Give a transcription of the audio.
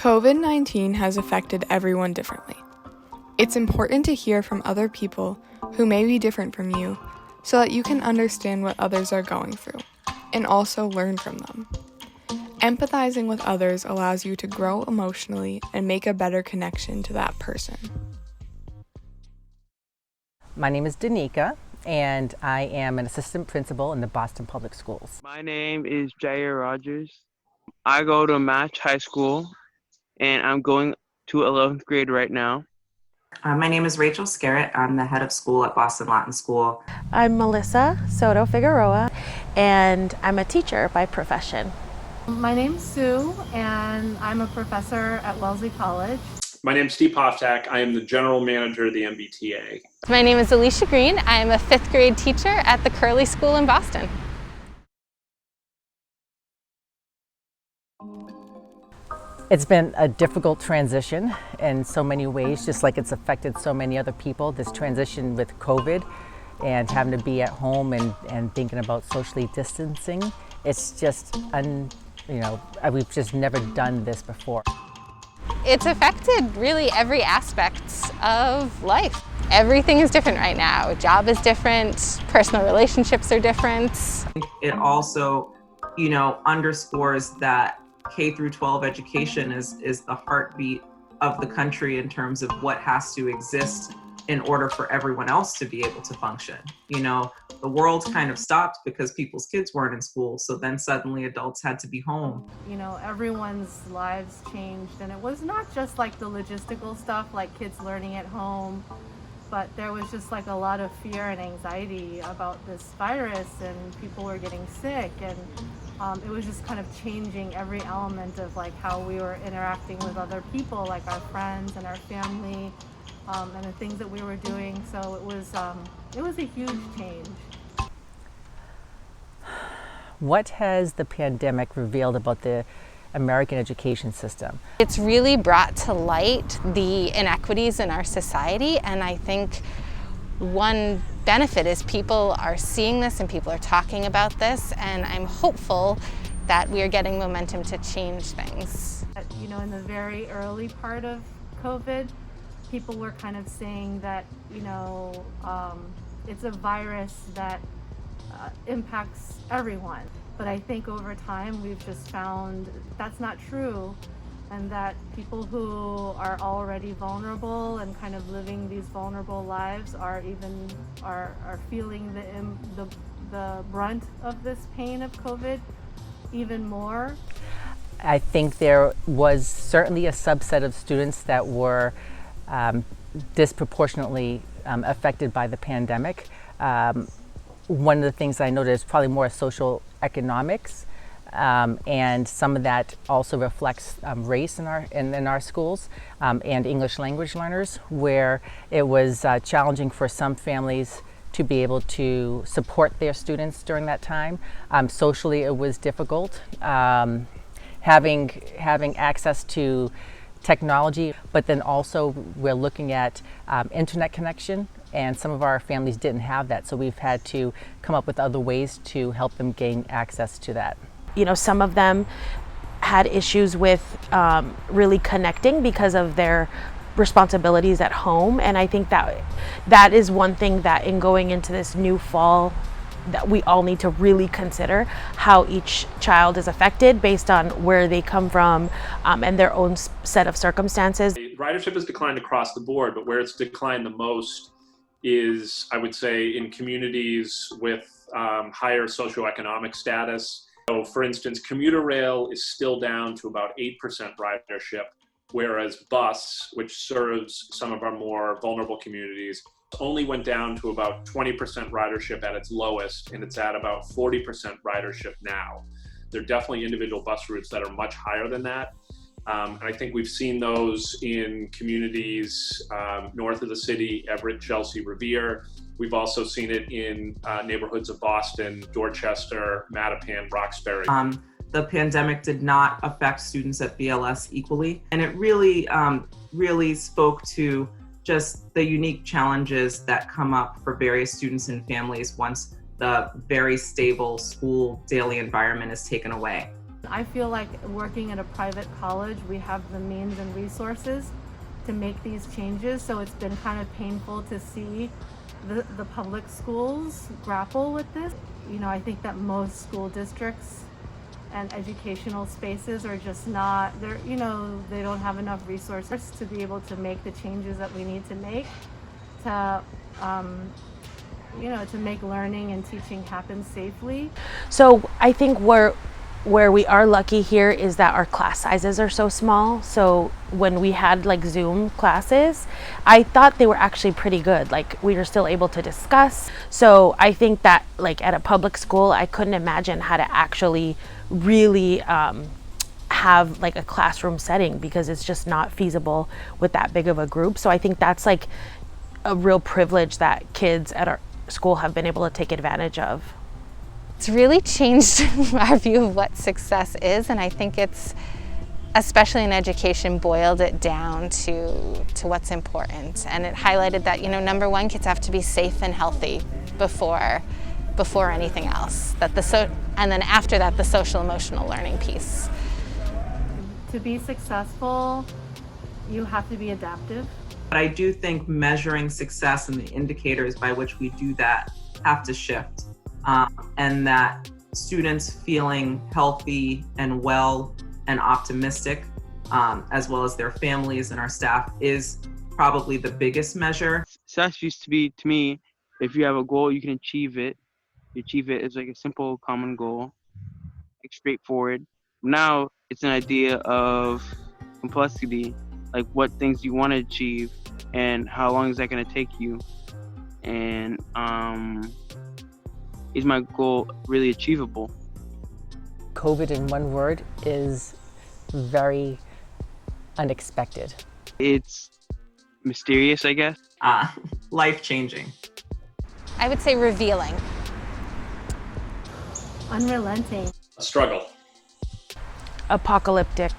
COVID-19 has affected everyone differently. It's important to hear from other people who may be different from you so that you can understand what others are going through and also learn from them. Empathizing with others allows you to grow emotionally and make a better connection to that person. My name is Danica, and I am an assistant principal in the Boston Public Schools. My name is Jair Rogers. I go to Match High School, and I'm going to 11th grade right now. My name is Rachel Scarrett. I'm the head of school at Boston Latin School. I'm Melissa Soto Figueroa, and I'm a teacher by profession. My name's Sue, and I'm a professor at Wellesley College. My name's Steve Hoftak. I am the general manager of the MBTA. My name is Alicia Green. I am a 5th grade teacher at the Curley School in Boston. It's been a difficult transition in so many ways, just like it's affected so many other people. This transition with COVID and having to be at home and thinking about socially distancing, it's just, we've just never done this before. It's affected really every aspect of life. Everything is different right now. Job is different, personal relationships are different. It also, underscores that K through 12 education is the heartbeat of the country in terms of what has to exist in order for everyone else to be able to function. The world kind of stopped because people's kids weren't in school, so then suddenly adults had to be home. Everyone's lives changed, and it was not just like the logistical stuff, like kids learning at home, but there was just like a lot of fear and anxiety about this virus, and people were getting sick, and it was just kind of changing every element of like how we were interacting with other people, like our friends and our family, and the things that we were doing. So it was a huge change. What has the pandemic revealed about the American education system? It's really brought to light the inequities in our society, and I think one benefit is people are seeing this and people are talking about this, and I'm hopeful that we are getting momentum to change things. In the very early part of COVID, people were kind of saying that, it's a virus that impacts everyone. But I think over time we've just found that's not true, and that people who are already vulnerable and kind of living these vulnerable lives are feeling the brunt of this pain of COVID even more. I think there was certainly a subset of students that were disproportionately affected by the pandemic. One of the things I noticed is probably more social economics, and some of that also reflects race in our schools, and English language learners, where it was challenging for some families to be able to support their students during that time. Socially, it was difficult. Having access to technology, but then also we're looking at internet connection, and some of our families didn't have that, so we've had to come up with other ways to help them gain access to that. Some of them had issues with really connecting because of their responsibilities at home, and I think that is one thing that in going into this new fall that we all need to really consider, how each child is affected based on where they come from and their own set of circumstances. Ridership has declined across the board, but where it's declined the most is, I would say, in communities with higher socioeconomic status. So, for instance, commuter rail is still down to about 8% ridership, whereas bus, which serves some of our more vulnerable communities, only went down to about 20% ridership at its lowest, and it's at about 40% ridership now. There are definitely individual bus routes that are much higher than that. And I think we've seen those in communities north of the city, Everett, Chelsea, Revere. We've also seen it in neighborhoods of Boston, Dorchester, Mattapan, Roxbury. The pandemic did not affect students at BLS equally, and it really spoke to just the unique challenges that come up for various students and families once the very stable school daily environment is taken away. I feel like working at a private college, we have the means and resources to make these changes, so it's been kind of painful to see the public schools grapple with this. You know, I think that most school districts and educational spaces are just not, you know, they don't have enough resources to be able to make the changes that we need to make to, you know, to make learning and teaching happen safely. So I think where we are lucky here is that our class sizes are so small. So when we had like Zoom classes, I thought they were actually pretty good. Like we were still able to discuss. So I think that like at a public school, I couldn't imagine how to actually really have like a classroom setting, because it's just not feasible with that big of a group. So I think that's like a real privilege that kids at our school have been able to take advantage of. It's really changed our view of what success is, and I think it's, especially in education, boiled it down to what's important. And it highlighted that, you know, number one, kids have to be safe and healthy before anything else. And then after that, the social emotional learning piece. To be successful, you have to be adaptive. But I do think measuring success and the indicators by which we do that have to shift. And that students feeling healthy and well and optimistic, as well as their families and our staff, is probably the biggest measure. Success used to be, to me, if you have a goal, you can achieve it. You achieve it as like a simple common goal, like straightforward. Now it's an idea of complexity, like what things you want to achieve and how long is that going to take you, and is my goal really achievable? COVID in one word is very unexpected. It's mysterious, I guess. Life-changing. I would say revealing. Unrelenting. A struggle. Apocalyptic.